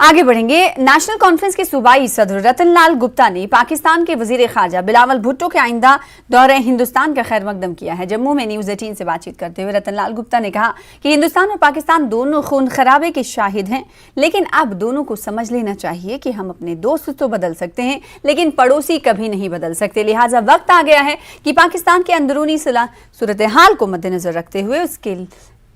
आगे बढ़ेंगे। National conference के सूबाई सदर रतनलाल गुप्ता ने पाकिस्तान के वजीर खारजा बिलावल भुट्टो के आइंदा दौरे हिंदुस्तान का खैर मकदम किया है। जम्मू में न्यूज 18 से बातचीत करते हुए रतनलाल गुप्ता ने कहा कि हिंदुस्तान और पाकिस्तान दोनों खून खराबे के शाहिद हैं, लेकिन अब दोनों को समझ लेना चाहिए कि हम अपने दोस्त तो बदल सकते हैं लेकिन पड़ोसी कभी नहीं बदल सकते। लिहाजा वक्त आ गया है कि पाकिस्तान के अंदरूनी सूरत हाल को मद्देनजर रखते हुए उसके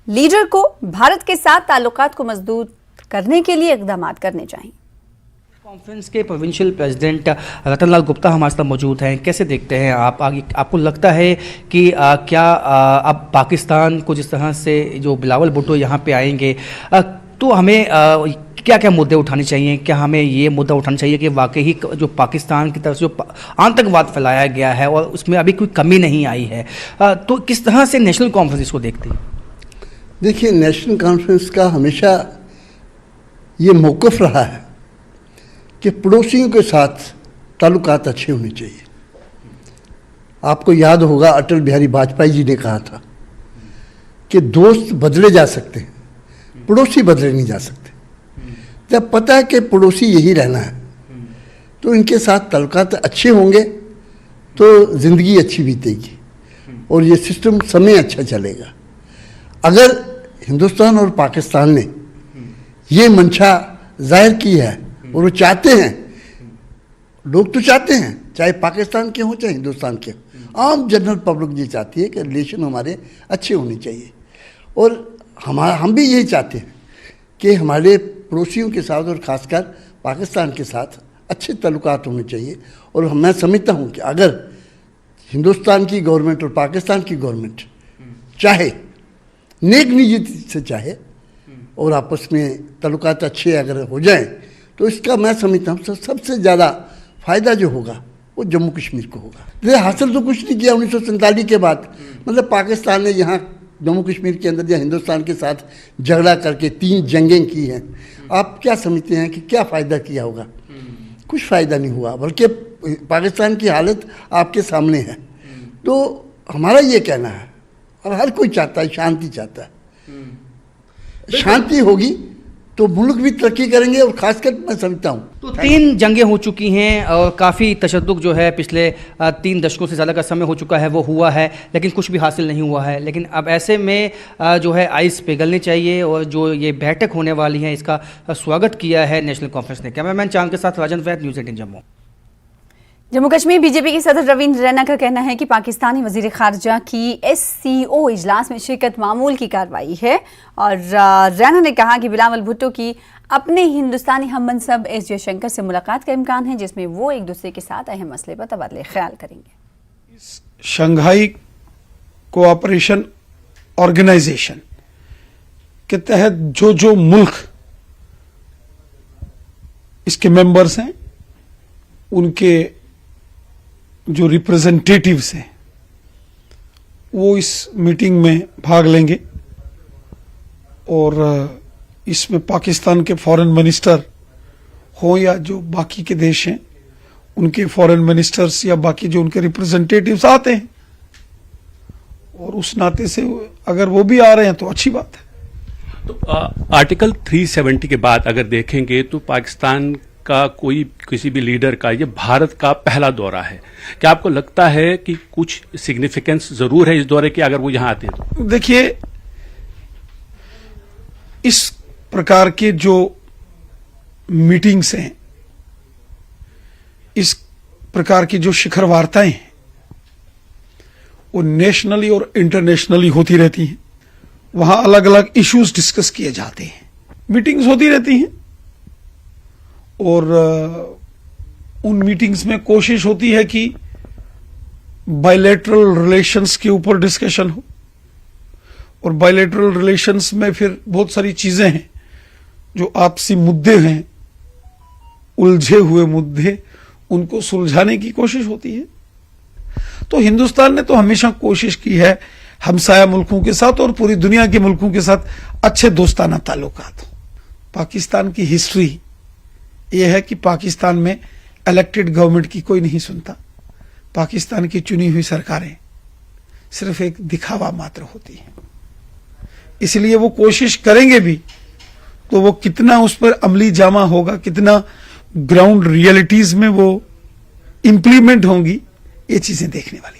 लीडर को भारत के साथ ताल्लुकात को मजबूत करने के लिए इक़दाम करने चाहिए। कॉन्फ्रेंस के प्रोविंशियल प्रेसिडेंट रतनलाल गुप्ता हमारे साथ मौजूद हैं। कैसे देखते हैं आप आगे, आपको लगता है कि क्या अब पाकिस्तान को जिस तरह से जो बिलावल भुट्टो यहाँ पे आएंगे तो हमें क्या क्या मुद्दे उठाने चाहिए? क्या हमें ये मुद्दा उठाना चाहिए कि वाकई जो पाकिस्तान की तरफ से जो आतंकवाद फैलाया गया है और उसमें अभी कोई कमी नहीं आई है, तो किस तरह से नेशनल कॉन्फ्रेंस इसको देखते हैं? देखिए, नेशनल कॉन्फ्रेंस का हमेशा ये मौक़िफ़ रहा है कि पड़ोसियों के साथ ताल्लुकात अच्छे होने चाहिए। आपको याद होगा अटल बिहारी वाजपेयी जी ने कहा था कि दोस्त बदले जा सकते हैं, पड़ोसी बदले नहीं जा सकते। जब पता है कि पड़ोसी यही रहना है तो इनके साथ ताल्लुकात अच्छे होंगे तो ज़िंदगी अच्छी बीतेगी और ये सिस्टम समय अच्छा चलेगा। अगर हिंदुस्तान और पाकिस्तान ने ये मंशा जाहिर की है और वो चाहते हैं, लोग तो चाहते हैं, चाहे पाकिस्तान के हों चाहे हिंदुस्तान के हों, आम जनरल पब्लिक ये चाहती है कि रिलेशन हमारे अच्छे होने चाहिए और हम भी यही चाहते हैं कि हमारे पड़ोसियों के साथ और ख़ासकर पाकिस्तान के साथ अच्छे ताल्लुकात होने चाहिए। और मैं समझता हूँ कि अगर हिंदुस्तान की गवर्नमेंट और पाकिस्तान की गवर्नमेंट चाहे, नेक नीयत से चाहे और आपस में ताल्लुकात अच्छे अगर हो जाएं तो इसका मैं समझता हूँ सबसे ज़्यादा फ़ायदा जो होगा वो जम्मू कश्मीर को होगा। ये हासिल तो कुछ नहीं किया 1947 के बाद, मतलब पाकिस्तान ने यहाँ जम्मू कश्मीर के अंदर या हिंदुस्तान के साथ झगड़ा करके 3 जंगें की हैं। आप क्या समझते हैं कि क्या फ़ायदा किया होगा? कुछ फ़ायदा नहीं हुआ, बल्कि पाकिस्तान की हालत आपके सामने है। तो हमारा ये कहना है और हर कोई चाहता है, शांति चाहता है। शांति होगी तो मुल्क भी तरक्की करेंगे और खासकर मैं समझता हूँ तो 3 जंगें हो चुकी हैं और काफ़ी तशद्दुद जो है पिछले 3 दशकों से ज़्यादा का समय हो चुका है वो हुआ है, लेकिन कुछ भी हासिल नहीं हुआ है। लेकिन अब ऐसे में जो है आइस पिघलनी चाहिए और जो ये बैठक होने वाली है इसका स्वागत किया है नेशनल कॉन्फ्रेंस ने। कैमरामैन चांद के साथ राजन वैद, न्यूज़ 18 जम्मू। जम्मू कश्मीर बीजेपी के सदर रविंद्र रैना का कहना है कि पाकिस्तानी वजीर खारजा की SCO इजलास में शिरकत मामूल की कार्रवाई है और रैना ने कहा कि बिलावल भुट्टो की अपने हिंदुस्तानी हममनसब एस जयशंकर से मुलाकात का इम्कान है जिसमें वो एक दूसरे के साथ अहम मसले पर तबादले ख्याल करेंगे। शंघाई कोऑपरेशन ऑर्गेनाइजेशन के तहत जो मुल्क इसके मेंबर्स हैं उनके जो रिप्रेजेंटेटिव्स हैं वो इस मीटिंग में भाग लेंगे और इसमें पाकिस्तान के फॉरेन मिनिस्टर हो या जो बाकी के देश हैं उनके फॉरेन मिनिस्टर्स या बाकी जो उनके रिप्रेजेंटेटिव्स आते हैं और उस नाते से अगर वो भी आ रहे हैं तो अच्छी बात है। तो आर्टिकल 370 के बाद अगर देखेंगे तो पाकिस्तान का कोई किसी भी लीडर का ये भारत का पहला दौरा है। क्या आपको लगता है कि कुछ सिग्निफिकेंस जरूर है इस दौरे की अगर वो यहां आते हैं तो? देखिए, इस प्रकार के जो मीटिंग्स हैं, इस प्रकार की जो शिखर वार्ताएं हैं वो नेशनली और इंटरनेशनली होती रहती हैं। वहां अलग अलग इश्यूज डिस्कस किए जाते हैं, मीटिंग्स होती रहती हैं और उन मीटिंग्स में कोशिश होती है कि बायलैटरल रिलेशंस के ऊपर डिस्कशन हो और बायलैटरल रिलेशंस में फिर बहुत सारी चीजें हैं जो आपसी मुद्दे हैं, उलझे हुए मुद्दे, उनको सुलझाने की कोशिश होती है। तो हिंदुस्तान ने तो हमेशा कोशिश की है हमसाया मुल्कों के साथ और पूरी दुनिया के मुल्कों के साथ अच्छे दोस्ताना ताल्लुकात हो। पाकिस्तान की हिस्ट्री यह है कि पाकिस्तान में इलेक्टेड गवर्नमेंट की कोई नहीं सुनता। पाकिस्तान की चुनी हुई सरकारें सिर्फ एक दिखावा मात्र होती है, इसलिए वो कोशिश करेंगे भी तो वो कितना उस पर अमली जामा होगा, कितना ग्राउंड रियलिटीज में वो इंप्लीमेंट होंगी, ये चीजें देखने वाली।